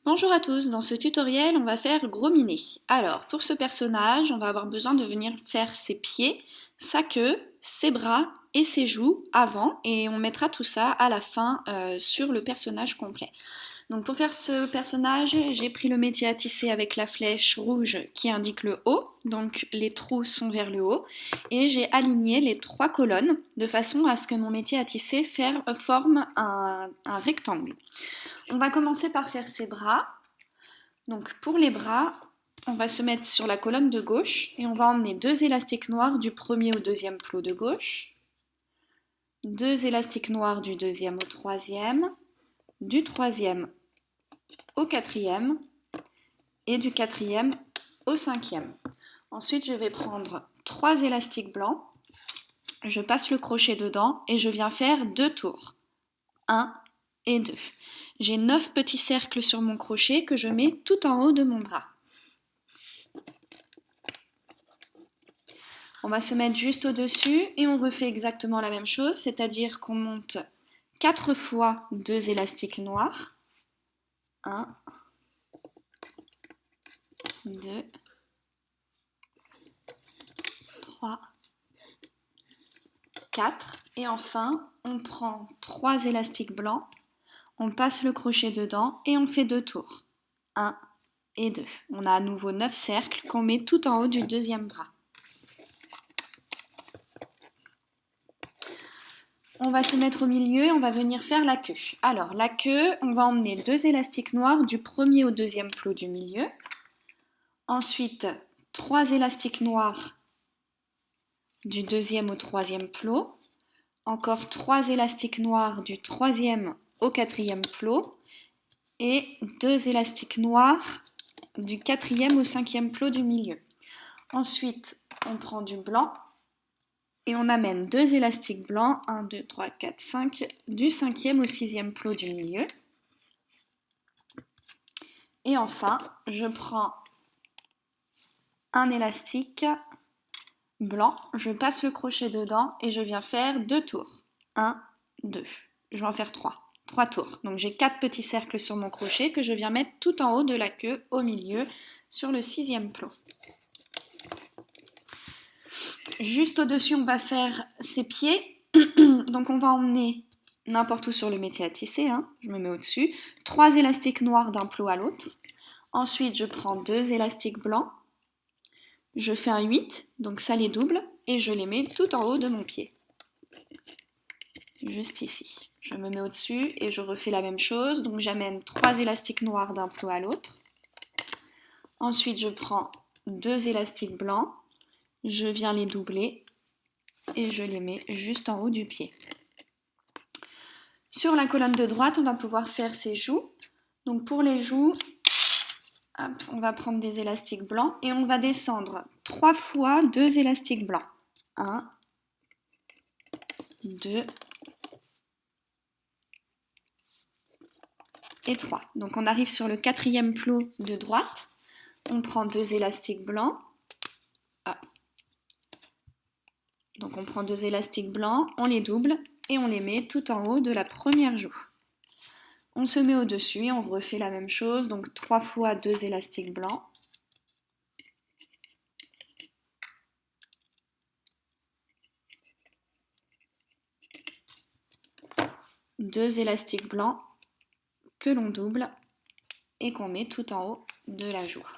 Bonjour à tous, dans ce tutoriel on va faire Gros Minet. Alors pour ce personnage on va avoir besoin de venir faire ses pieds, sa queue, ses bras et ses joues avant et on mettra tout ça à la fin sur le personnage complet. Donc pour faire ce personnage j'ai pris le métier à tisser avec la flèche rouge qui indique le haut, donc les trous sont vers le haut et j'ai aligné les 3 colonnes de façon à ce que mon métier à tisser forme un rectangle. On va commencer par faire ses bras. Donc pour les bras, on va se mettre sur la colonne de gauche et on va emmener 2 élastiques noirs du premier au deuxième plot de gauche, 2 élastiques noirs du deuxième au troisième, du troisième au quatrième et du quatrième au cinquième. Ensuite, je vais prendre 3 élastiques blancs, je passe le crochet dedans et je viens faire 2 tours. 1 et 2. J'ai 9 petits cercles sur mon crochet que je mets tout en haut de mon bras. On va se mettre juste au-dessus et on refait exactement la même chose, c'est-à-dire qu'on monte 4 fois 2 élastiques noirs. 1, 2, 3, 4. Et enfin, on prend 3 élastiques blancs. On passe le crochet dedans et on fait 2 tours. 1 et 2. On a à nouveau 9 cercles qu'on met tout en haut du deuxième bras. On va se mettre au milieu et on va venir faire la queue. Alors la queue, on va emmener 2 élastiques noirs du premier au deuxième plot du milieu. Ensuite, 3 élastiques noirs du deuxième au troisième plot. Encore 3 élastiques noirs du troisième au quatrième plot et 2 élastiques noirs du quatrième au cinquième plot du milieu. Ensuite, on prend du blanc et on amène 2 élastiques blancs, 1, 2, 3, 4, 5, du cinquième au sixième plot du milieu. Et enfin, je prends un élastique blanc, je passe le crochet dedans et je viens faire 2 tours. 1, 2. Je vais en faire 3 tours. Donc j'ai 4 petits cercles sur mon crochet que je viens mettre tout en haut de la queue, au milieu, sur le sixième plot. Juste au-dessus, on va faire ses pieds. Donc on va emmener n'importe où sur le métier à tisser, je me mets au-dessus, 3 élastiques noirs d'un plot à l'autre. Ensuite, je prends 2 élastiques blancs. Je fais un 8, donc ça les double, et je les mets tout en haut de mon pied. Juste ici. Je me mets au-dessus et je refais la même chose. Donc j'amène 3 élastiques noirs d'un plot à l'autre. Ensuite, je prends 2 élastiques blancs. Je viens les doubler et je les mets juste en haut du pied. Sur la colonne de droite, on va pouvoir faire ses joues. Donc pour les joues, hop, on va prendre des élastiques blancs et on va descendre 3 fois 2 élastiques blancs. 1, 2 et 3. Donc on arrive sur le quatrième plot de droite. On prend 2 élastiques blancs. Donc on prend 2 élastiques blancs, on les double et on les met tout en haut de la première joue. On se met au-dessus et on refait la même chose, donc 3 fois 2 élastiques blancs. Deux élastiques blancs que l'on double et qu'on met tout en haut de la joue.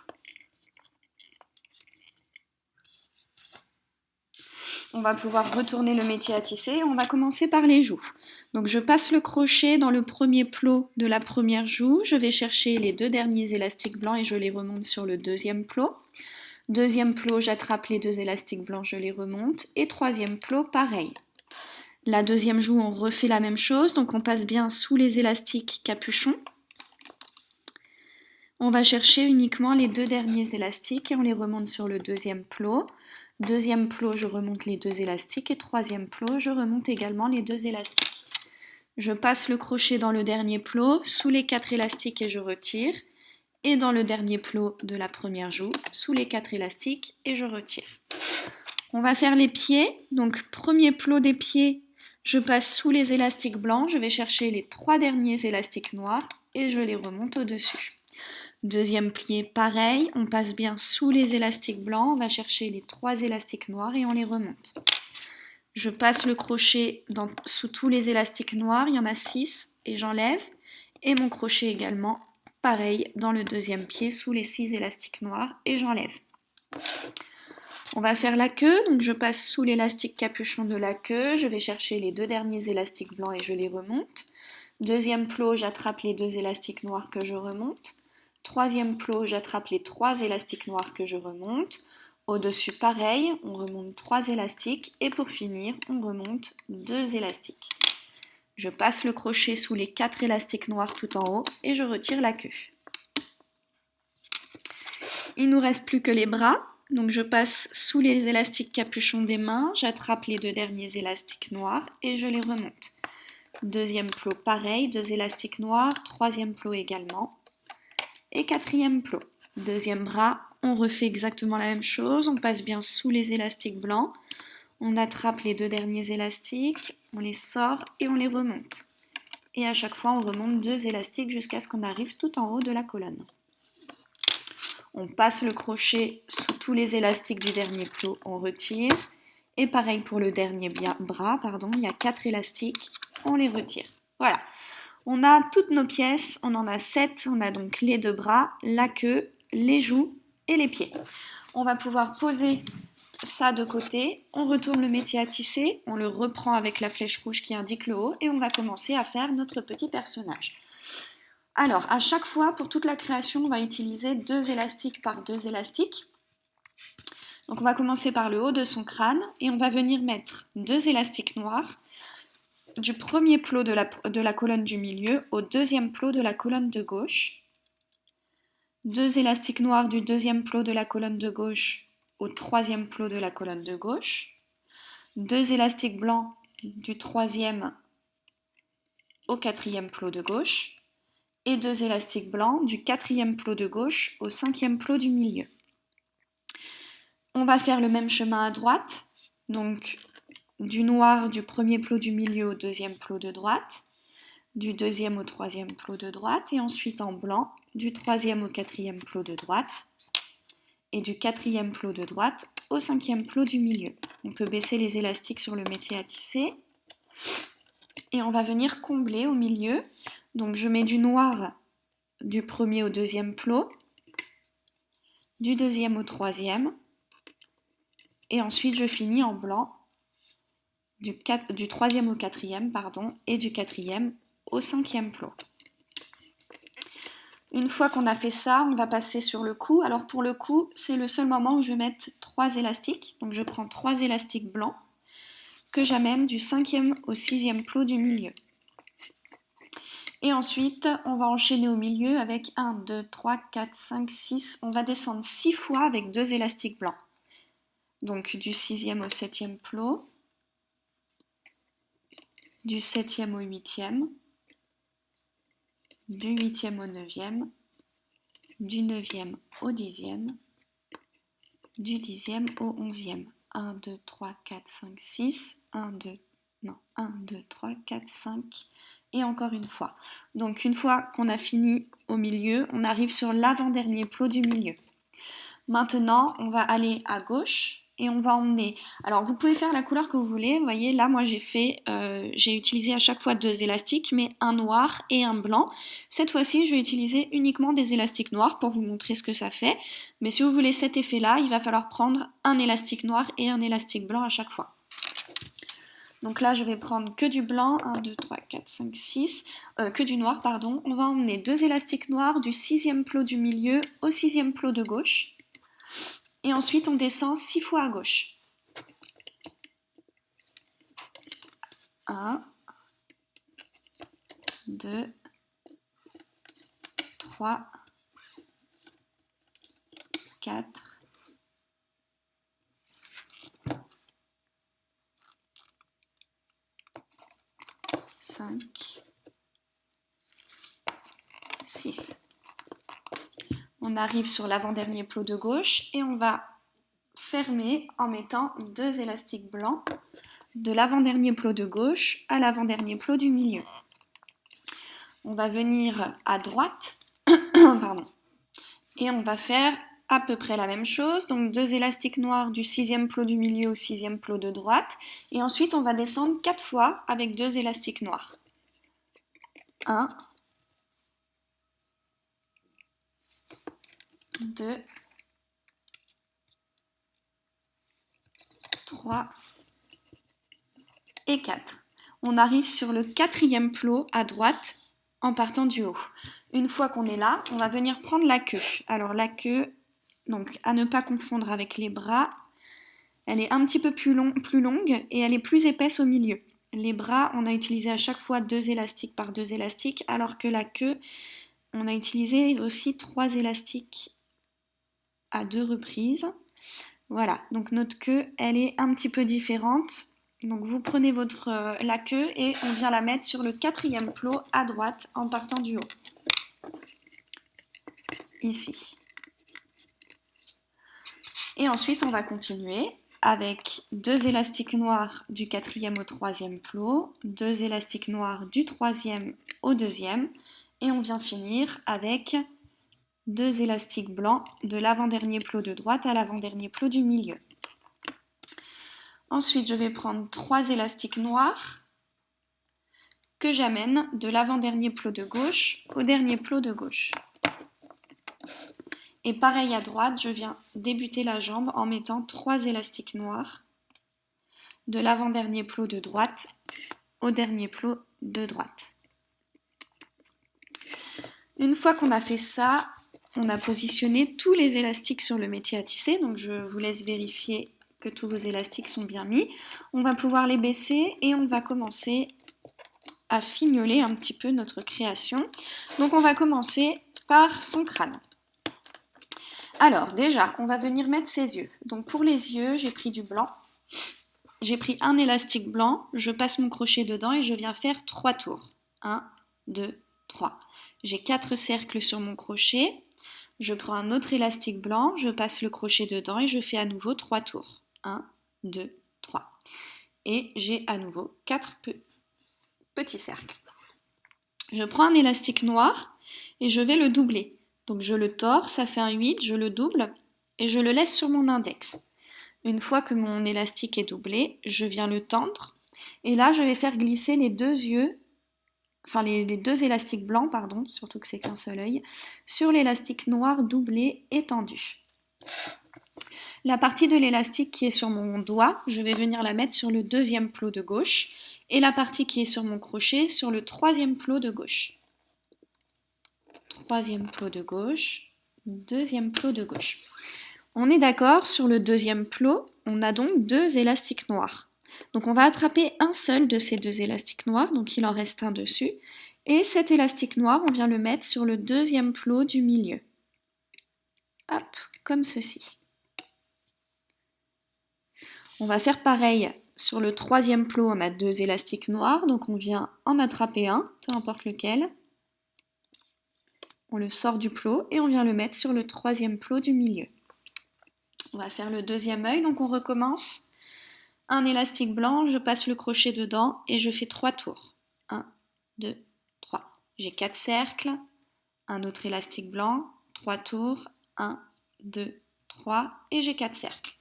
On va pouvoir retourner le métier à tisser. On va commencer par les joues. Donc je passe le crochet dans le premier plot de la première joue. Je vais chercher les 2 derniers élastiques blancs et je les remonte sur le deuxième plot. Deuxième plot, j'attrape les 2 élastiques blancs, je les remonte. Et troisième plot, pareil. La deuxième joue, on refait la même chose. Donc on passe bien sous les élastiques capuchons. On va chercher uniquement les 2 derniers élastiques et on les remonte sur le deuxième plot. Deuxième plot, je remonte les 2 élastiques et troisième plot, je remonte également les 2 élastiques. Je passe le crochet dans le dernier plot, sous les 4 élastiques et je retire. Et dans le dernier plot de la première joue, sous les 4 élastiques et je retire. On va faire les pieds. Donc premier plot des pieds, je passe sous les élastiques blancs, je vais chercher les 3 derniers élastiques noirs et je les remonte au-dessus. Deuxième plié, pareil, on passe bien sous les élastiques blancs, on va chercher les 3 élastiques noirs et on les remonte. Je passe le crochet sous tous les élastiques noirs, il y en a 6 et j'enlève. Et mon crochet également, pareil, dans le deuxième pied sous les 6 élastiques noirs et j'enlève. On va faire la queue, donc je passe sous l'élastique capuchon de la queue, je vais chercher les 2 derniers élastiques blancs et je les remonte. Deuxième plot, j'attrape les 2 élastiques noirs que je remonte. Troisième plot, j'attrape les 3 élastiques noirs que je remonte. Au-dessus, pareil, on remonte 3 élastiques et pour finir, on remonte 2 élastiques. Je passe le crochet sous les 4 élastiques noirs tout en haut et je retire la queue. Il ne nous reste plus que les bras, donc je passe sous les élastiques capuchon des mains, j'attrape les 2 derniers élastiques noirs et je les remonte. Deuxième plot, pareil, 2 élastiques noirs, troisième plot également et quatrième plot. Deuxième bras, on refait exactement la même chose, on passe bien sous les élastiques blancs, on attrape les 2 derniers élastiques, on les sort et on les remonte. Et à chaque fois, on remonte 2 élastiques jusqu'à ce qu'on arrive tout en haut de la colonne. On passe le crochet sous tous les élastiques du dernier plot, on retire. Et pareil pour le dernier bras, il y a 4 élastiques, on les retire. Voilà, on a toutes nos pièces, on en a 7, on a donc les 2 bras, la queue, les joues et les pieds. On va pouvoir poser ça de côté, on retourne le métier à tisser, on le reprend avec la flèche rouge qui indique le haut et on va commencer à faire notre petit personnage. Alors, à chaque fois, pour toute la création, on va utiliser 2 élastiques par 2 élastiques. Donc on va commencer par le haut de son crâne et on va venir mettre 2 élastiques noirs du premier plot de la colonne du milieu au deuxième plot de la colonne de gauche. 2 élastiques noirs du deuxième plot de la colonne de gauche au troisième plot de la colonne de gauche. 2 élastiques blancs du troisième au quatrième plot de gauche. Et 2 élastiques blancs du quatrième plot de gauche au cinquième plot du milieu. On va faire le même chemin à droite, donc du noir du premier plot du milieu au deuxième plot de droite, du deuxième au troisième plot de droite, et ensuite en blanc, du troisième au quatrième plot de droite, et du quatrième plot de droite au cinquième plot du milieu. On peut baisser les élastiques sur le métier à tisser, et on va venir combler au milieu. Donc je mets du noir du premier au deuxième plot, du deuxième au troisième, et ensuite je finis en blanc du troisième au quatrième, et du quatrième au cinquième plot. Une fois qu'on a fait ça, on va passer sur le cou. Alors pour le cou, c'est le seul moment où je vais mettre 3 élastiques. Donc je prends 3 élastiques blancs que j'amène du cinquième au sixième plot du milieu. Et ensuite, on va enchaîner au milieu avec 1, 2, 3, 4, 5, 6. On va descendre 6 fois avec 2 élastiques blancs. Donc du 6e au 7e plot, du 7e au 8e, du 8e au 9e, du 9e au 10e, du 10e au 11e. 1, 2, 3, 4, 5, 6, 1, 2, 3, 4, 5, et encore une fois. Donc une fois qu'on a fini au milieu, on arrive sur l'avant-dernier plot du milieu. Maintenant, on va aller à gauche et on va emmener. Alors, vous pouvez faire la couleur que vous voulez. Vous voyez, là, moi, j'ai utilisé à chaque fois 2 élastiques, mais un noir et un blanc. Cette fois-ci, je vais utiliser uniquement des élastiques noirs pour vous montrer ce que ça fait. Mais si vous voulez cet effet-là, il va falloir prendre un élastique noir et un élastique blanc à chaque fois. Donc là, je vais prendre que du blanc, 1, 2, 3, 4, 5, 6, que du noir, pardon. On va emmener 2 élastiques noirs du 6e plot du milieu au 6e plot de gauche. Et ensuite, on descend 6 fois à gauche. 1, 2, 3, 4, 5, 6. On arrive sur l'avant-dernier plot de gauche et on va fermer en mettant 2 élastiques blancs de l'avant-dernier plot de gauche à l'avant-dernier plot du milieu. On va venir à droite, pardon. Et on va faire à peu près la même chose, donc 2 élastiques noirs du 6e plot du milieu au 6e plot de droite, et ensuite on va descendre 4 fois avec 2 élastiques noirs. 1, 2, 3 et 4. On arrive sur le 4e plot à droite en partant du haut. Une fois qu'on est là, on va venir prendre la queue. Alors la queue, donc à ne pas confondre avec les bras, elle est un petit peu plus longue et elle est plus épaisse au milieu. Les bras, on a utilisé à chaque fois 2 élastiques par 2 élastiques, alors que la queue, on a utilisé aussi 3 élastiques à 2 reprises. Voilà, donc notre queue, elle est un petit peu différente. Donc vous prenez la queue et on vient la mettre sur le 4e plot à droite en partant du haut. Ici. Et ensuite, on va continuer avec 2 élastiques noirs du 4e au 3e plot, 2 élastiques noirs du 3e au 2e, et on vient finir avec 2 élastiques blancs de l'avant-dernier plot de droite à l'avant-dernier plot du milieu. Ensuite, je vais prendre 3 élastiques noirs que j'amène de l'avant-dernier plot de gauche au dernier plot de gauche. Et pareil à droite, je viens débuter la jambe en mettant 3 élastiques noirs de l'avant-dernier plot de droite au dernier plot de droite. Une fois qu'on a fait ça, on a positionné tous les élastiques sur le métier à tisser, donc je vous laisse vérifier que tous vos élastiques sont bien mis. On va pouvoir les baisser et on va commencer à fignoler un petit peu notre création. Donc on va commencer par son crâne. Alors déjà, on va venir mettre ses yeux. Donc pour les yeux, j'ai pris du blanc. J'ai pris un élastique blanc, je passe mon crochet dedans et je viens faire 3 tours. 1, 2, 3. J'ai 4 cercles sur mon crochet. Je prends un autre élastique blanc, je passe le crochet dedans et je fais à nouveau 3 tours. 1, 2, 3. Et j'ai à nouveau 4 petits cercles. Je prends un élastique noir et je vais le doubler. Donc je le tords, ça fait un 8, je le double et je le laisse sur mon index. Une fois que mon élastique est doublé, je viens le tendre et là je vais faire glisser les 2 yeux, enfin les 2 élastiques blancs, pardon, surtout que c'est qu'un seul œil, sur l'élastique noir doublé et tendu. La partie de l'élastique qui est sur mon doigt, je vais venir la mettre sur le 2e plot de gauche et la partie qui est sur mon crochet sur le 3e plot de gauche. 3e plot de gauche, 2e plot de gauche. On est d'accord, sur le 2e plot, on a donc 2 élastiques noirs. Donc on va attraper un seul de ces 2 élastiques noirs, donc il en reste un dessus. Et cet élastique noir, on vient le mettre sur le 2e plot du milieu. Hop, comme ceci. On va faire pareil, sur le 3e plot, on a 2 élastiques noirs, donc on vient en attraper un, peu importe lequel. On le sort du plot et on vient le mettre sur le 3e plot du milieu. On va faire le 2e œil, donc on recommence. Un élastique blanc, je passe le crochet dedans et je fais 3 tours. 1, 2, 3. J'ai 4 cercles, un autre élastique blanc, 3 tours, 1, 2, 3 et j'ai 4 cercles.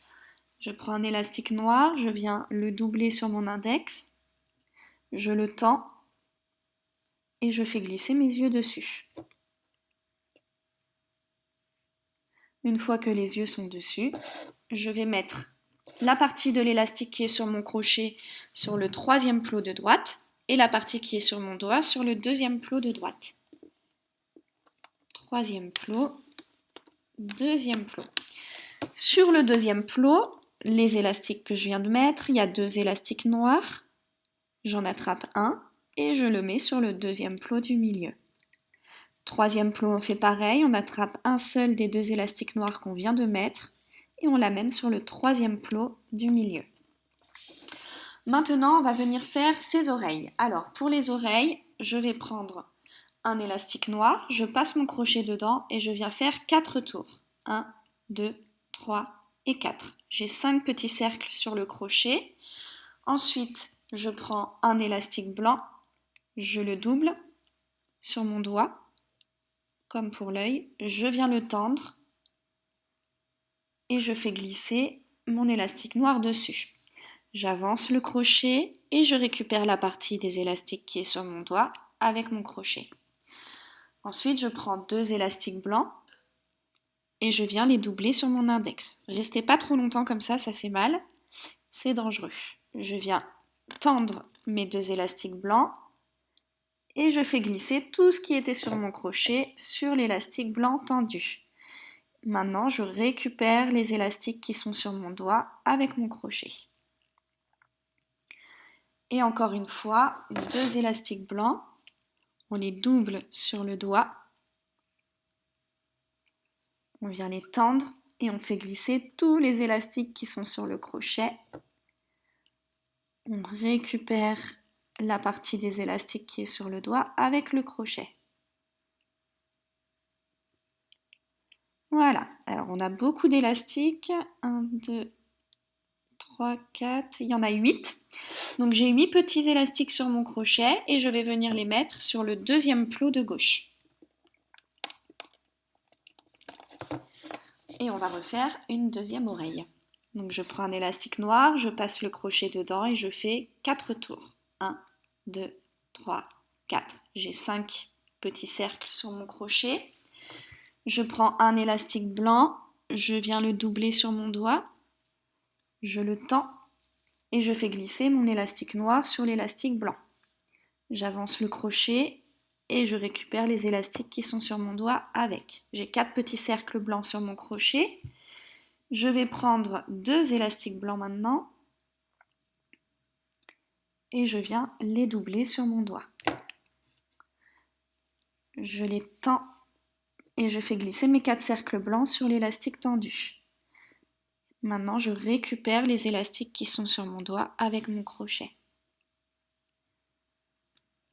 Je prends un élastique noir, je viens le doubler sur mon index, je le tends et je fais glisser mes yeux dessus. Une fois que les yeux sont dessus, je vais mettre la partie de l'élastique qui est sur mon crochet sur le 3e plot de droite et la partie qui est sur mon doigt sur le 2e plot de droite. 3e plot, 2e plot. Sur le 2e plot, les élastiques que je viens de mettre, il y a 2 élastiques noirs. J'en attrape un et je le mets sur le 2e plot du milieu. 3e plot, on fait pareil, on attrape un seul des 2 élastiques noirs qu'on vient de mettre et on l'amène sur le 3e plot du milieu. Maintenant, on va venir faire ses oreilles. Alors, pour les oreilles, je vais prendre un élastique noir, je passe mon crochet dedans et je viens faire 4 tours. 1, 2, 3 et 4. J'ai 5 petits cercles sur le crochet. Ensuite, je prends un élastique blanc, je le double sur mon doigt comme pour l'œil, je viens le tendre et je fais glisser mon élastique noir dessus. J'avance le crochet et je récupère la partie des élastiques qui est sur mon doigt avec mon crochet. Ensuite, je prends 2 élastiques blancs et je viens les doubler sur mon index. Restez pas trop longtemps comme ça fait mal, c'est dangereux. Je viens tendre mes 2 élastiques blancs et je fais glisser tout ce qui était sur mon crochet sur l'élastique blanc tendu. Maintenant, je récupère les élastiques qui sont sur mon doigt avec mon crochet. Et encore une fois, 2 élastiques blancs, on les double sur le doigt. On vient les tendre et on fait glisser tous les élastiques qui sont sur le crochet. On récupère la partie des élastiques qui est sur le doigt avec le crochet. Voilà, alors on a beaucoup d'élastiques. 1, 2, 3, 4, il y en a 8. Donc j'ai 8 petits élastiques sur mon crochet et je vais venir les mettre sur le deuxième plot de gauche. Et on va refaire une deuxième oreille. Donc je prends un élastique noir, je passe le crochet dedans et je fais 4 tours. 1, 2, 3, 4. J'ai 5 petits cercles sur mon crochet. Je prends un élastique blanc, je viens le doubler sur mon doigt, je le tends et je fais glisser mon élastique noir sur l'élastique blanc. J'avance le crochet et je récupère les élastiques qui sont sur mon doigt avec. J'ai 4 petits cercles blancs sur mon crochet. Je vais prendre 2 élastiques blancs maintenant et je viens les doubler sur mon doigt. Je les tends et je fais glisser mes 4 cercles blancs sur l'élastique tendu. Maintenant, je récupère les élastiques qui sont sur mon doigt avec mon crochet.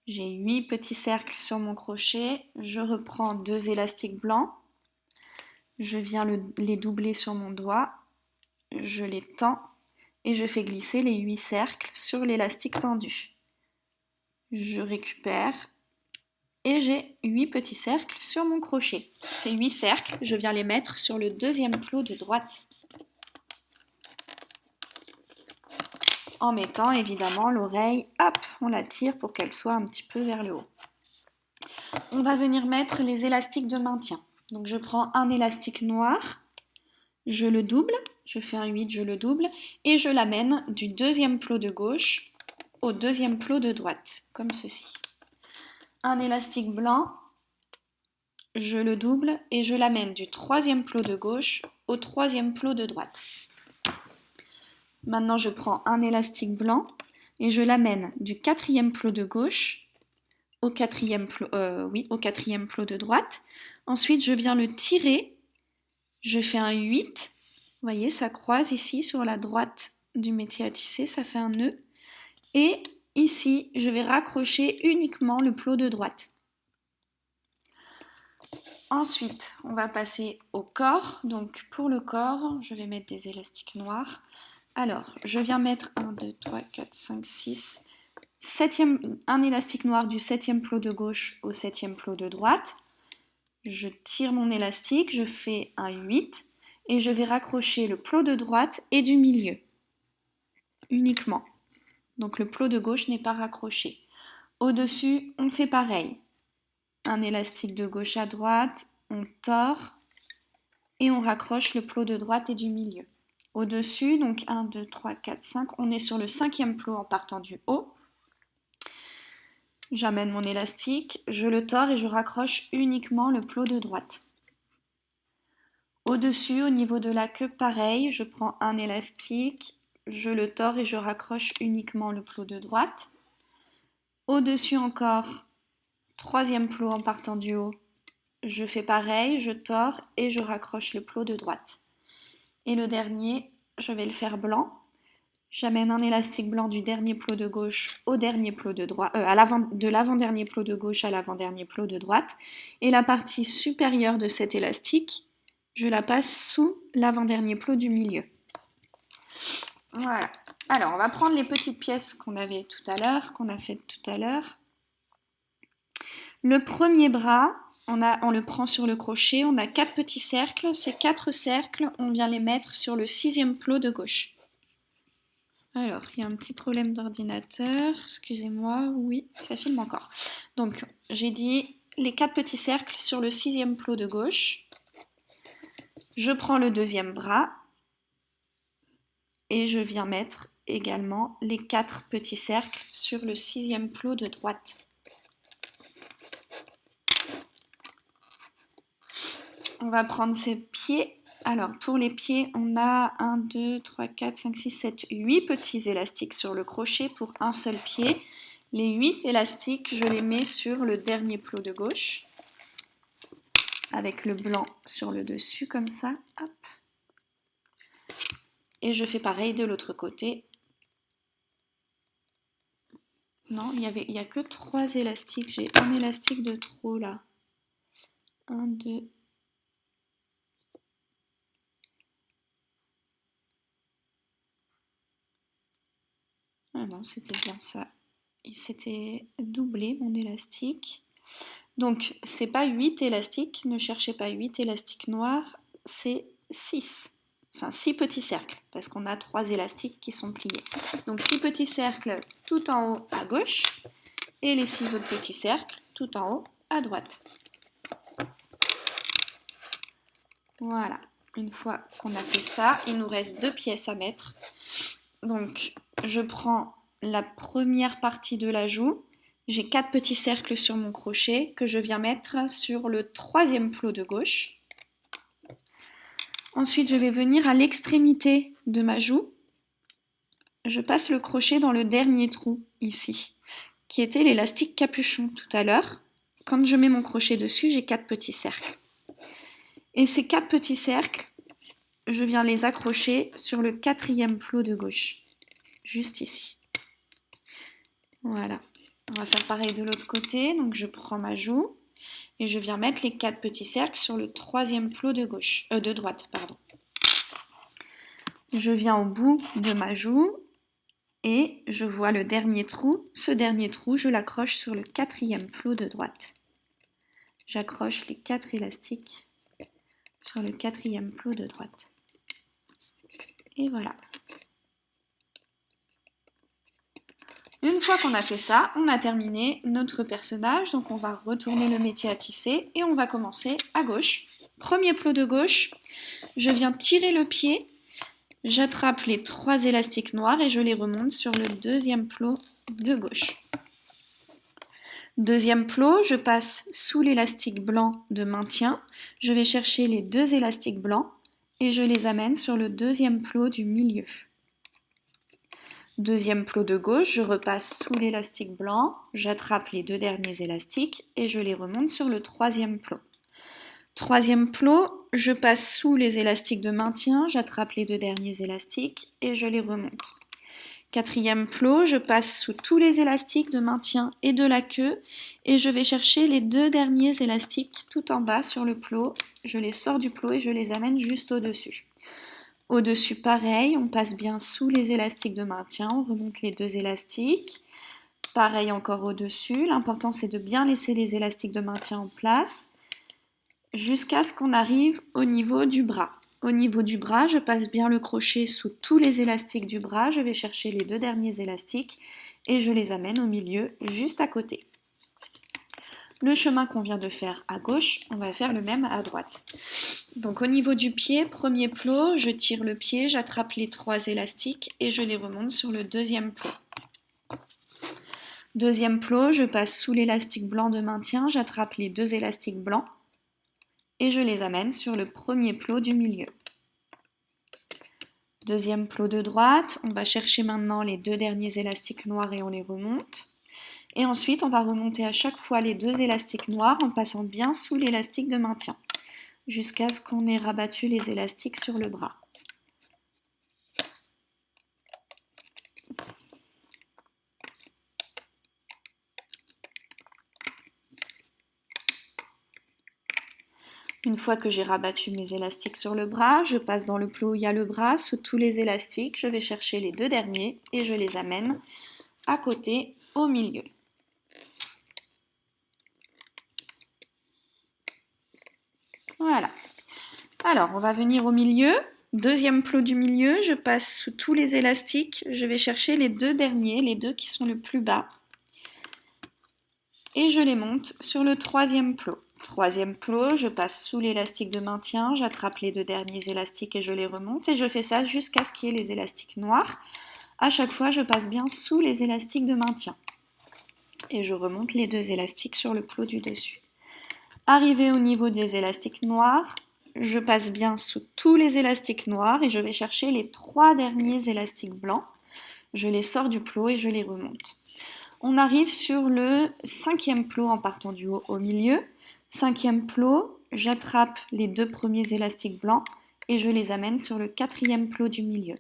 J'ai 8 petits cercles sur mon crochet, je reprends 2 élastiques blancs, je viens les doubler sur mon doigt, je les tends et je fais glisser les 8 cercles sur l'élastique tendu. Je récupère et j'ai 8 petits cercles sur mon crochet. Ces 8 cercles, je viens les mettre sur le deuxième plot de droite. En mettant évidemment l'oreille, hop, on la tire pour qu'elle soit un petit peu vers le haut. On va venir mettre les élastiques de maintien. Donc je prends un élastique noir, je le double, je fais un 8, je le double, et je l'amène du deuxième plot de gauche au deuxième plot de droite, comme ceci. Un élastique blanc, je le double et je l'amène du troisième plot de gauche au troisième plot de droite. Maintenant, je prends un élastique blanc et je l'amène du quatrième plot de gauche au quatrième plot de droite. Ensuite, je viens le tirer, je fais un 8. Vous voyez, ça croise ici sur la droite du métier à tisser, ça fait un nœud. Et ici, je vais raccrocher uniquement le plot de droite. Ensuite, on va passer au corps. Donc pour le corps, je vais mettre des élastiques noirs. Alors, je viens mettre 1, 2, 3, 4, 5, 6, un élastique noir du 7e plot de gauche au 7e plot de droite. Je tire mon élastique, je fais un 8 et je vais raccrocher le plot de droite et du milieu uniquement. Donc le plot de gauche n'est pas raccroché. Au-dessus, on fait pareil. Un élastique de gauche à droite, on tord et on raccroche le plot de droite et du milieu. Au-dessus, donc 1, 2, 3, 4, 5, on est sur le 5e plot en partant du haut. J'amène mon élastique, je le tords et je raccroche uniquement le plot de droite. Au-dessus, au niveau de la queue, pareil, je prends un élastique, je le tords et je raccroche uniquement le plot de droite. Au-dessus encore, 3e plot en partant du haut, je fais pareil, je tords et je raccroche le plot de droite. Et le dernier, je vais le faire blanc. J'amène un élastique blanc du dernier plot de gauche au dernier plot de droite, de l'avant-dernier plot de gauche à l'avant-dernier plot de droite. Et la partie supérieure de cet élastique, je la passe sous l'avant-dernier plot du milieu. Voilà. Alors, on va prendre les petites pièces qu'on avait tout à l'heure, qu'on a faites tout à l'heure. Le premier bras, on le prend sur le crochet, on a 4 petits cercles. Ces 4 cercles, on vient les mettre sur le 6e plot de gauche. Alors, il y a un petit problème d'ordinateur, excusez-moi, oui, ça filme encore. Donc, j'ai dit les 4 petits cercles sur le 6e plot de gauche. Je prends le deuxième bras et je viens mettre également les 4 petits cercles sur le 6e plot de droite. On va prendre ces pieds. Alors, pour les pieds, on a 1, 2, 3, 4, 5, 6, 7, 8 petits élastiques sur le crochet pour un seul pied. Les 8 élastiques, je les mets sur le dernier plot de gauche, avec le blanc sur le dessus, comme ça. Hop. Et je fais pareil de l'autre côté. Non, il n'y a que 3 élastiques. J'ai un élastique de trop là. 1, 2, ah non, c'était bien ça. Il s'était doublé mon élastique. Donc, c'est pas 8 élastiques, ne cherchez pas 8 élastiques noirs, c'est 6. Enfin, 6 petits cercles, parce qu'on a 3 élastiques qui sont pliés. Donc, 6 petits cercles tout en haut à gauche, et les 6 autres petits cercles tout en haut à droite. Voilà. Une fois qu'on a fait ça, il nous reste 2 pièces à mettre. Donc, je prends la première partie de la joue. J'ai 4 petits cercles sur mon crochet que je viens mettre sur le 3e plot de gauche. Ensuite, je vais venir à l'extrémité de ma joue. Je passe le crochet dans le dernier trou, ici, qui était l'élastique capuchon tout à l'heure. Quand je mets mon crochet dessus, j'ai 4 petits cercles. Et ces 4 petits cercles, je viens les accrocher sur le 4e plot de gauche, juste ici. Voilà. On va faire pareil de l'autre côté. Donc je prends ma joue et je viens mettre les 4 petits cercles sur le 3e plot de gauche, de droite, pardon. Je viens au bout de ma joue et je vois le dernier trou. Ce dernier trou, je l'accroche sur le 4e plot de droite. J'accroche les 4 élastiques sur le 4e plot de droite. Et voilà. Une fois qu'on a fait ça, on a terminé notre personnage. Donc on va retourner le métier à tisser et on va commencer à gauche. Premier plot de gauche, je viens tirer le pied, j'attrape les 3 élastiques noirs et je les remonte sur le 2e plot de gauche. Deuxième plot, je passe sous l'élastique blanc de maintien, je vais chercher les 2 élastiques blancs et je les amène sur le 2e plot du milieu. Deuxième plot de gauche, je repasse sous l'élastique blanc, j'attrape les 2 derniers élastiques et je les remonte sur le 3e plot. Troisième plot, je passe sous les élastiques de maintien, j'attrape les 2 derniers élastiques et je les remonte. Quatrième plot, je passe sous tous les élastiques de maintien et de la queue et je vais chercher les 2 derniers élastiques tout en bas sur le plot. Je les sors du plot et je les amène juste au-dessus. Au-dessus, pareil, on passe bien sous les élastiques de maintien, on remonte les 2 élastiques. Pareil encore au-dessus, l'important c'est de bien laisser les élastiques de maintien en place jusqu'à ce qu'on arrive au niveau du bras. Au niveau du bras, je passe bien le crochet sous tous les élastiques du bras, je vais chercher les 2 derniers élastiques et je les amène au milieu, juste à côté. Le chemin qu'on vient de faire à gauche, on va faire le même à droite. Donc au niveau du pied, premier plot, je tire le pied, j'attrape les 3 élastiques et je les remonte sur le 2e plot. Deuxième plot, je passe sous l'élastique blanc de maintien, j'attrape les 2 élastiques blancs et je les amène sur le 1er plot du milieu. Deuxième plot de droite, on va chercher maintenant les 2 derniers élastiques noirs et on les remonte. Et ensuite, on va remonter à chaque fois les 2 élastiques noirs en passant bien sous l'élastique de maintien, jusqu'à ce qu'on ait rabattu les élastiques sur le bras. Une fois que j'ai rabattu mes élastiques sur le bras, je passe dans le plot où il y a le bras, sous tous les élastiques, je vais chercher les 2 derniers et je les amène à côté, au milieu. Voilà. Alors, on va venir au milieu. Deuxième plot du milieu, je passe sous tous les élastiques. Je vais chercher les deux derniers, les deux qui sont le plus bas. Et je les monte sur le troisième plot. Troisième plot, je passe sous l'élastique de maintien, j'attrape les deux derniers élastiques et je les remonte. Et je fais ça jusqu'à ce qu'il y ait les élastiques noirs. À chaque fois, je passe bien sous les élastiques de maintien. Et je remonte les deux élastiques sur le plot du dessus. Arrivé au niveau des élastiques noirs, je passe bien sous tous les élastiques noirs et je vais chercher les trois derniers élastiques blancs. Je les sors du plot et je les remonte. On arrive sur le cinquième plot en partant du haut au milieu. Cinquième plot, j'attrape les deux premiers élastiques blancs et je les amène sur le quatrième plot du milieu.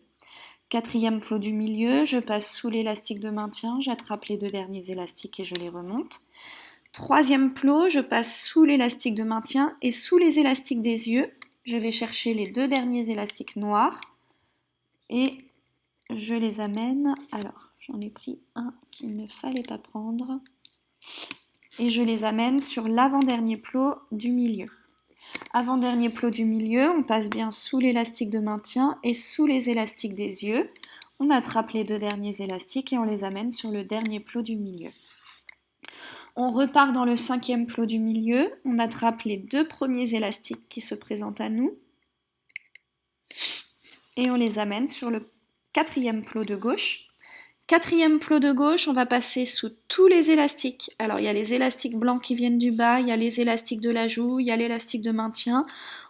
Quatrième plot du milieu, je passe sous l'élastique de maintien, j'attrape les deux derniers élastiques et je les remonte. Troisième plot, je passe sous l'élastique de maintien et sous les élastiques des yeux, je vais chercher les deux derniers élastiques noirs et je les amène. Alors, j'en ai pris un qu'il ne fallait pas prendre. Et je les amène sur l'avant-dernier plot du milieu. Avant-dernier plot du milieu, on passe bien sous l'élastique de maintien et sous les élastiques des yeux. On attrape les deux derniers élastiques et on les amène sur le dernier plot du milieu. On repart dans le cinquième plot du milieu, on attrape les deux premiers élastiques qui se présentent à nous et on les amène sur le quatrième plot de gauche. Quatrième plot de gauche, on va passer sous tous les élastiques. Alors il y a les élastiques blancs qui viennent du bas, il y a les élastiques de la joue, il y a l'élastique de maintien.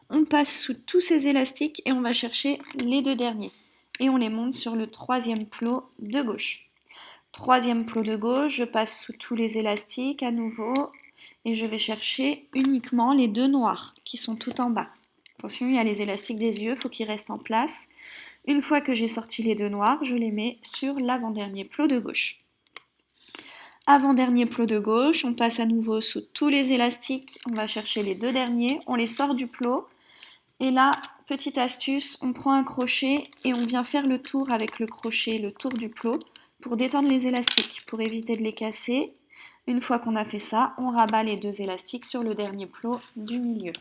On passe sous tous ces élastiques et on va chercher les deux derniers. Et on les monte sur le troisième plot de gauche. Troisième plot de gauche, je passe sous tous les élastiques à nouveau et je vais chercher uniquement les deux noirs qui sont tout en bas. Attention, il y a les élastiques des yeux, il faut qu'ils restent en place. Une fois que j'ai sorti les deux noirs, je les mets sur l'avant-dernier plot de gauche. Avant-dernier plot de gauche, on passe à nouveau sous tous les élastiques, on va chercher les deux derniers, on les sort du plot. Et là, petite astuce, on prend un crochet et on vient faire le tour avec le crochet, le tour du plot, pour détendre les élastiques, pour éviter de les casser. Une fois qu'on a fait ça, on rabat les deux élastiques sur le dernier plot du milieu.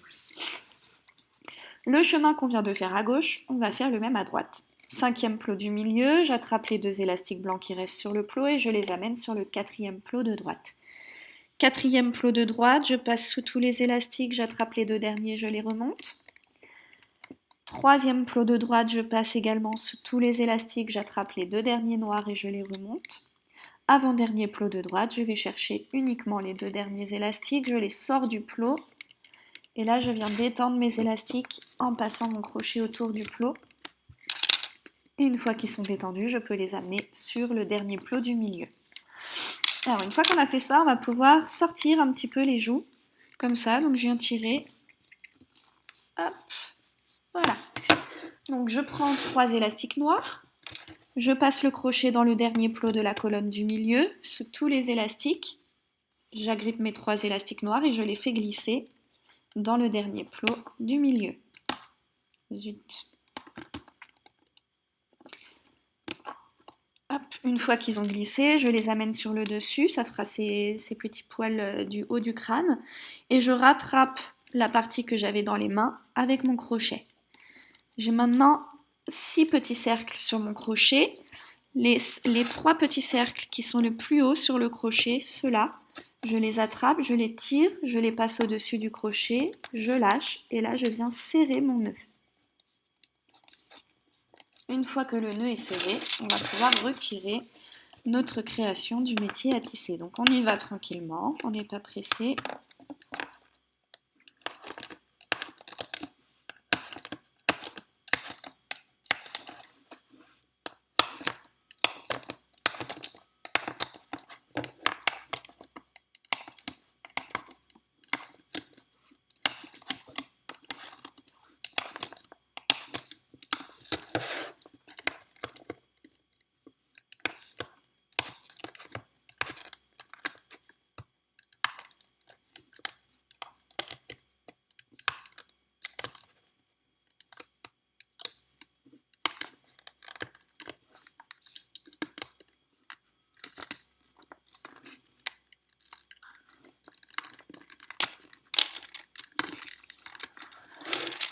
Le chemin qu'on vient de faire à gauche, on va faire le même à droite. Cinquième plot du milieu, j'attrape les deux élastiques blancs qui restent sur le plot et je les amène sur le quatrième plot de droite. Quatrième plot de droite, je passe sous tous les élastiques, j'attrape les deux derniers, je les remonte. Troisième plot de droite, je passe également sous tous les élastiques, j'attrape les deux derniers noirs et je les remonte. Avant-dernier plot de droite, je vais chercher uniquement les deux derniers élastiques, je les sors du plot. Et là, je viens détendre mes élastiques en passant mon crochet autour du plot. Et une fois qu'ils sont détendus, je peux les amener sur le dernier plot du milieu. Alors, une fois qu'on a fait ça, on va pouvoir sortir un petit peu les joues, comme ça. Donc, je viens tirer. Hop, voilà. Donc, je prends trois élastiques noirs. Je passe le crochet dans le dernier plot de la colonne du milieu, sous tous les élastiques. J'agrippe mes trois élastiques noirs et je les fais glisser dans le dernier plot du milieu. Zut. Hop, une fois qu'ils ont glissé, je les amène sur le dessus, ça fera ces petits poils du haut du crâne, et je rattrape la partie que j'avais dans les mains avec mon crochet. J'ai maintenant 6 petits cercles sur mon crochet. Les 3 petits cercles qui sont le plus haut sur le crochet, ceux-là, je les attrape, je les tire, je les passe au-dessus du crochet, je lâche, et là je viens serrer mon nœud. Une fois que le nœud est serré, on va pouvoir retirer notre création du métier à tisser. Donc on y va tranquillement, on n'est pas pressé.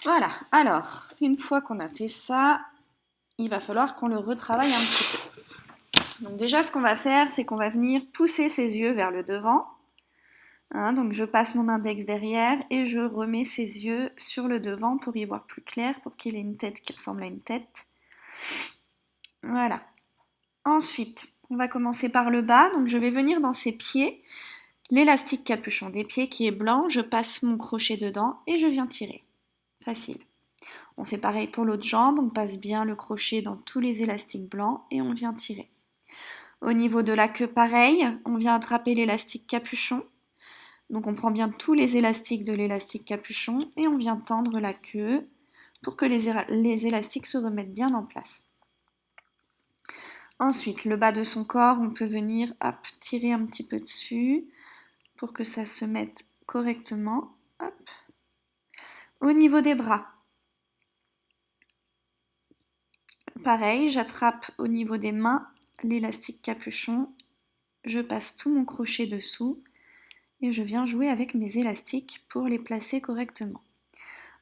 Voilà, alors, une fois qu'on a fait ça, il va falloir qu'on le retravaille un petit peu. Donc déjà, ce qu'on va faire, c'est qu'on va venir pousser ses yeux vers le devant. Hein, donc je passe mon index derrière et je remets ses yeux sur le devant pour y voir plus clair, pour qu'il ait une tête qui ressemble à une tête. Voilà. Ensuite, on va commencer par le bas. Donc je vais venir dans ses pieds, l'élastique capuchon des pieds qui est blanc, je passe mon crochet dedans et je viens tirer. Facile. On fait pareil pour l'autre jambe, on passe bien le crochet dans tous les élastiques blancs et on vient tirer. Au niveau de la queue, pareil, on vient attraper l'élastique capuchon. Donc on prend bien tous les élastiques de l'élastique capuchon et on vient tendre la queue pour que les élastiques se remettent bien en place. Ensuite, le bas de son corps, on peut venir tirer un petit peu dessus pour que ça se mette correctement. Hop. Au niveau des bras, pareil, j'attrape au niveau des mains l'élastique capuchon, je passe tout mon crochet dessous et je viens jouer avec mes élastiques pour les placer correctement.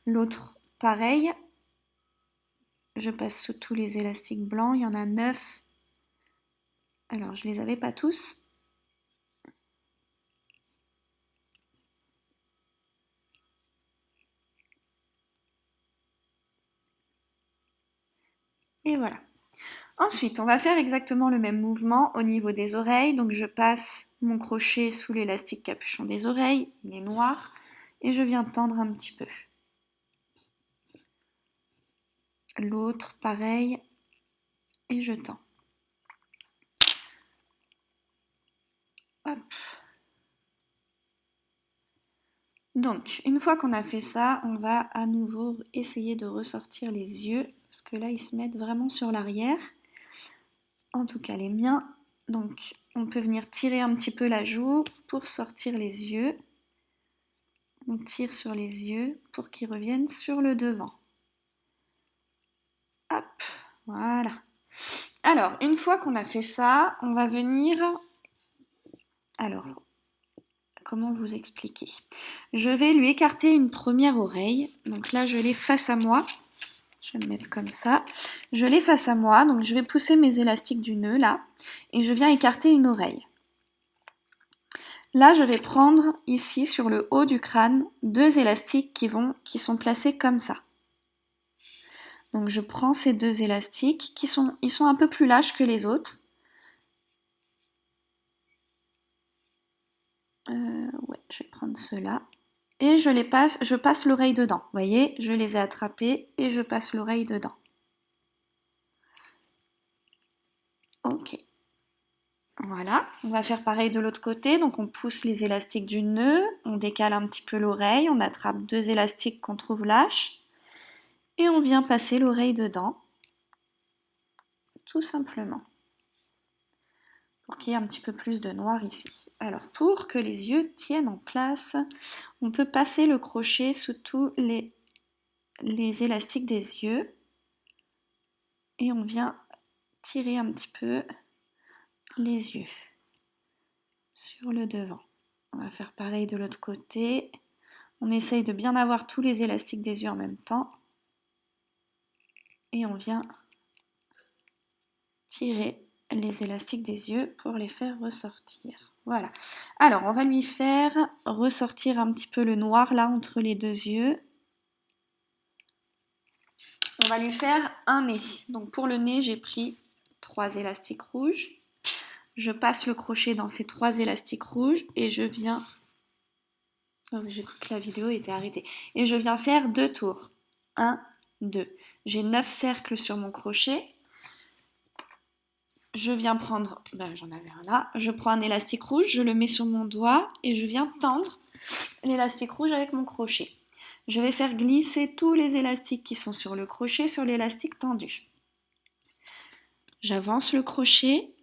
L'autre, pareil, je passe sous tous les élastiques blancs, il y en a 9. Alors, je ne les avais pas tous. Et voilà. Ensuite, on va faire exactement le même mouvement au niveau des oreilles. Donc, je passe mon crochet sous l'élastique capuchon des oreilles, il est noir, et je viens tendre un petit peu. L'autre, pareil, et je tends. Hop. Donc, une fois qu'on a fait ça, on va à nouveau essayer de ressortir les yeux, parce que là, ils se mettent vraiment sur l'arrière. En tout cas, les miens. Donc, on peut venir tirer un petit peu la joue pour sortir les yeux. On tire sur les yeux pour qu'ils reviennent sur le devant. Hop, voilà. Alors, une fois qu'on a fait ça, on va venir... Alors, comment vous expliquer? Je vais lui écarter une première oreille. Donc là, je l'ai face à moi. Je vais me mettre comme ça. Je l'ai face à moi, donc je vais pousser mes élastiques du nœud là. Et je viens écarter une oreille. Là, je vais prendre ici, sur le haut du crâne, 2 élastiques qui sont placés comme ça. Donc je prends ces 2 élastiques, ils sont un peu plus lâches que les autres. Ouais, je vais prendre ceux-là. Et je passe l'oreille dedans. Vous voyez, je les ai attrapés et je passe l'oreille dedans. Ok. Voilà, on va faire pareil de l'autre côté. Donc on pousse les élastiques du nœud, on décale un petit peu l'oreille, on attrape 2 élastiques qu'on trouve lâches et on vient passer l'oreille dedans, tout simplement, pour qu'il y ait un petit peu plus de noir ici. Alors pour que les yeux tiennent en place, on peut passer le crochet sous tous les élastiques des yeux et on vient tirer un petit peu les yeux sur le devant. On va faire pareil de l'autre côté. On essaye de bien avoir tous les élastiques des yeux en même temps. Et on vient tirer les élastiques des yeux pour les faire ressortir. Voilà. Alors, on va lui faire ressortir un petit peu le noir là entre les 2 yeux. On va lui faire un nez. Donc pour le nez, j'ai pris 3 élastiques rouges. Je passe le crochet dans ces 3 élastiques rouges et je viens... Oh, j'ai cru que la vidéo était arrêtée. Et je viens faire 2 tours. 1, 2. J'ai 9 cercles sur mon crochet. Je viens prendre, j'en avais un là, je prends un élastique rouge, je le mets sur mon doigt et je viens tendre l'élastique rouge avec mon crochet. Je vais faire glisser tous les élastiques qui sont sur le crochet sur l'élastique tendu. J'avance le crochet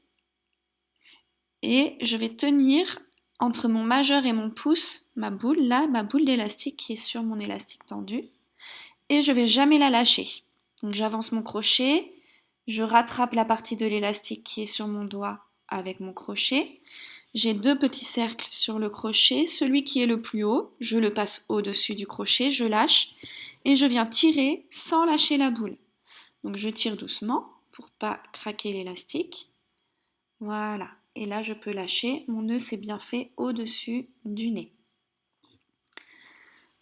et je vais tenir entre mon majeur et mon pouce, ma boule là, ma boule d'élastique qui est sur mon élastique tendu et je vais jamais la lâcher. Donc j'avance mon crochet, je rattrape la partie de l'élastique qui est sur mon doigt avec mon crochet. J'ai 2 petits cercles sur le crochet. Celui qui est le plus haut, je le passe au-dessus du crochet, je lâche et je viens tirer sans lâcher la boule. Donc je tire doucement pour pas craquer l'élastique. Voilà, et là je peux lâcher, mon nœud s'est bien fait au-dessus du nez.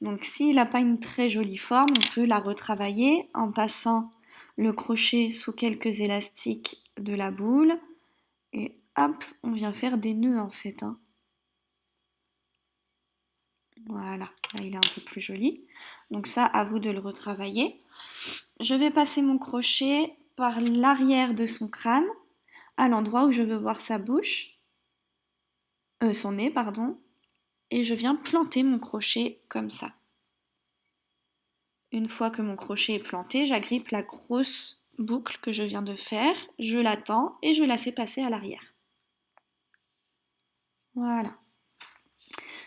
Donc s'il n'a pas une très jolie forme, on peut la retravailler en passant le crochet sous quelques élastiques de la boule et hop, on vient faire des nœuds en fait. Voilà, là il est un peu plus joli. Donc ça, à vous de le retravailler. Je vais passer mon crochet par l'arrière de son crâne, à l'endroit où je veux voir sa bouche, son nez, pardon, et je viens planter mon crochet comme ça. Une fois que mon crochet est planté, j'agrippe la grosse boucle que je viens de faire, je la tends et je la fais passer à l'arrière. Voilà.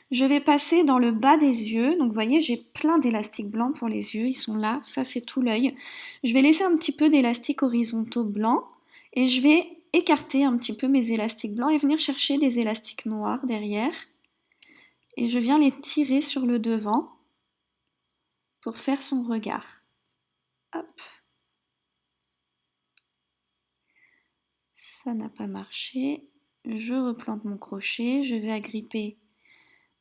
Je vais passer dans le bas des yeux, donc vous voyez j'ai plein d'élastiques blancs pour les yeux, ils sont là, ça c'est tout l'œil. Je vais laisser un petit peu d'élastiques horizontaux blancs et je vais écarter un petit peu mes élastiques blancs et venir chercher des élastiques noirs derrière. Et je viens les tirer sur le devant pour faire son regard. Hop. Ça n'a pas marché. Je replante mon crochet, je vais agripper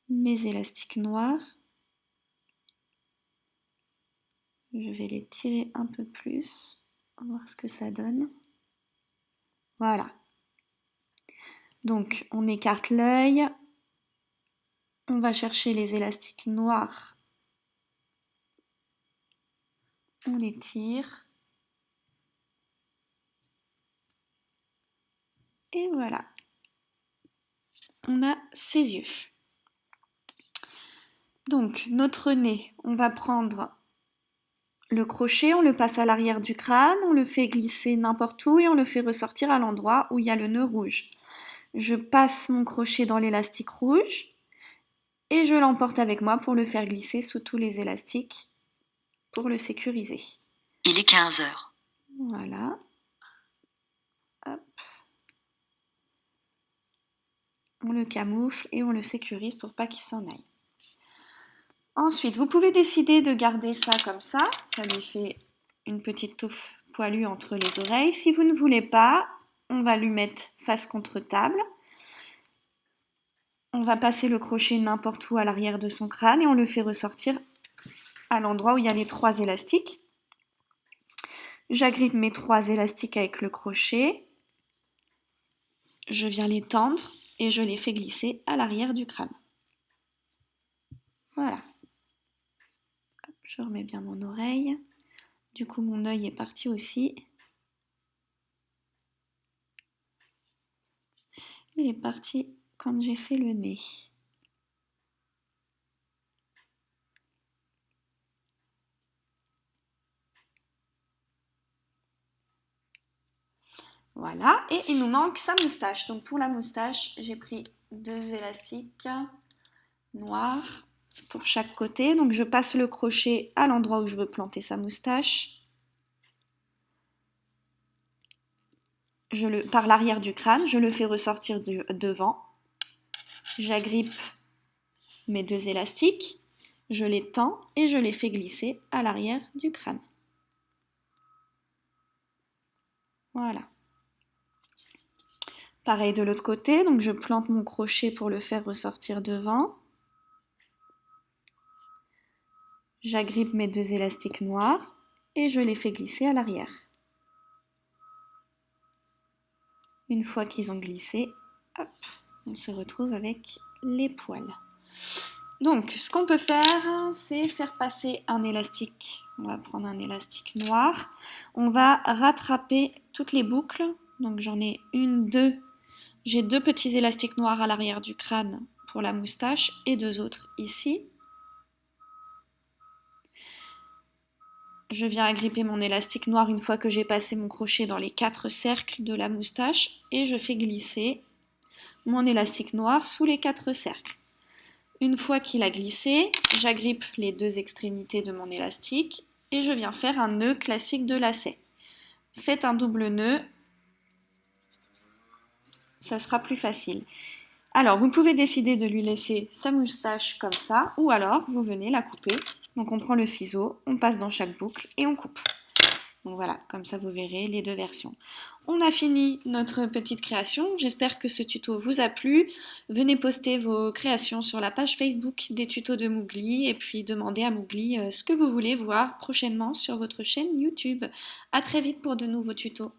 mes élastiques noirs. Je vais les tirer un peu plus, on va voir ce que ça donne. Voilà. Donc on écarte l'œil, on va chercher les élastiques noirs, on les tire. Et voilà, on a ses yeux. Donc notre nez, on va prendre le crochet, on le passe à l'arrière du crâne, on le fait glisser n'importe où et on le fait ressortir à l'endroit où il y a le nœud rouge. Je passe mon crochet dans l'élastique rouge et je l'emporte avec moi pour le faire glisser sous tous les élastiques pour le sécuriser. Il est 15 heures. Voilà. Hop. On le camoufle et on le sécurise pour pas qu'il s'en aille. Ensuite, vous pouvez décider de garder ça comme ça lui fait une petite touffe poilue entre les oreilles. Si vous ne voulez pas, on va lui mettre face contre table. On va passer le crochet n'importe où à l'arrière de son crâne et on le fait ressortir à l'endroit où il y a les 3 élastiques. J'agrippe mes 3 élastiques avec le crochet. Je viens les tendre et je les fais glisser à l'arrière du crâne. Voilà. Je remets bien mon oreille. Du coup, mon œil est parti aussi. Il est parti quand j'ai fait le nez. Voilà, et il nous manque sa moustache. Donc pour la moustache, j'ai pris 2 élastiques noirs pour chaque côté. Donc je passe le crochet à l'endroit où je veux planter sa moustache. Par l'arrière du crâne, je le fais ressortir devant. J'agrippe mes 2 élastiques, je les tends et je les fais glisser à l'arrière du crâne. Voilà. Pareil de l'autre côté, donc je plante mon crochet pour le faire ressortir devant. J'agrippe mes 2 élastiques noirs et je les fais glisser à l'arrière. Une fois qu'ils ont glissé, hop, on se retrouve avec les poils. Donc, ce qu'on peut faire, c'est faire passer un élastique. On va prendre un élastique noir. On va rattraper toutes les boucles. Donc, j'en ai 1, 2. J'ai 2 petits élastiques noirs à l'arrière du crâne pour la moustache et 2 autres ici. Je viens agripper mon élastique noir une fois que j'ai passé mon crochet dans les 4 cercles de la moustache et je fais glisser mon élastique noir sous les 4 cercles. Une fois qu'il a glissé, j'agrippe les 2 extrémités de mon élastique et je viens faire un nœud classique de lacet. Faites un double nœud, ça sera plus facile. Alors, vous pouvez décider de lui laisser sa moustache comme ça ou alors vous venez la couper Donc on prend le ciseau, on passe dans chaque boucle et on coupe. Donc voilà, comme ça vous verrez les deux versions. On a fini notre petite création, j'espère que ce tuto vous a plu. Venez poster vos créations sur la page Facebook des tutos de Moogly et puis demandez à Moogly ce que vous voulez voir prochainement sur votre chaîne YouTube. A très vite pour de nouveaux tutos.